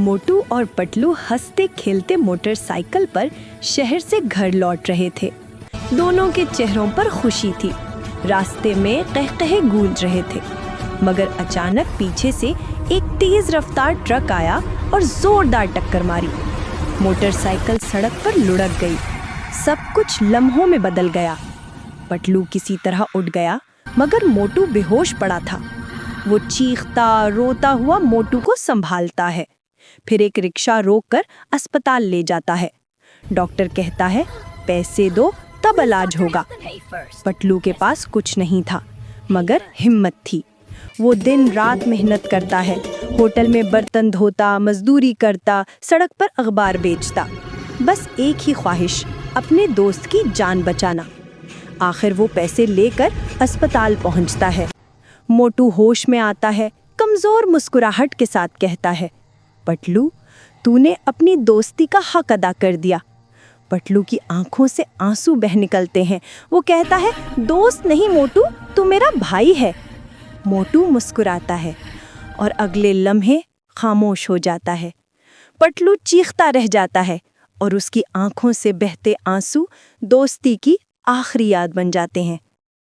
मोटू और पटलू हंसते खेलते मोटरसाइकिल पर शहर से घर लौट रहे थे। दोनों के चेहरों पर खुशी थी। रास्ते में कहकहे गूंज रहे थे, मगर अचानक पीछे से एक तेज रफ्तार ट्रक आया और जोरदार टक्कर मारी। मोटरसाइकिल सड़क पर लुढ़क गई। सब कुछ लम्हों में बदल गया। पटलू किसी तरह उठ गया, मगर मोटू बेहोश पड़ा था। वो चीखता रोता हुआ मोटू को संभालता है, फिर एक रिक्शा रोककर अस्पताल ले जाता है। डॉक्टर कहता है, पैसे दो तब इलाज होगा। पटलू के पास कुछ नहीं था, मगर हिम्मत थी। वो दिन रात मेहनत करता है, होटल में बर्तन धोता, मजदूरी करता, सड़क पर अखबार बेचता। बस एक ही ख्वाहिश, अपने दोस्त की जान बचाना। आखिर वो पैसे लेकर अस्पताल पहुंचता है। मोटू होश में आता है, कमजोर मुस्कुराहट के साथ कहता है, पटलू, तूने अपनी दोस्ती का हक अदा कर दिया। पटलू की आंखों से आंसू बह निकलते हैं। वो कहता है, दोस्त नहीं मोटू, तू मेरा भाई है। मोटू मुस्कुराता है और अगले लम्हे खामोश हो जाता है। पटलू चीखता रह जाता है और उसकी आंखों से बहते आंसू दोस्ती की आखिरी याद बन जाते हैं।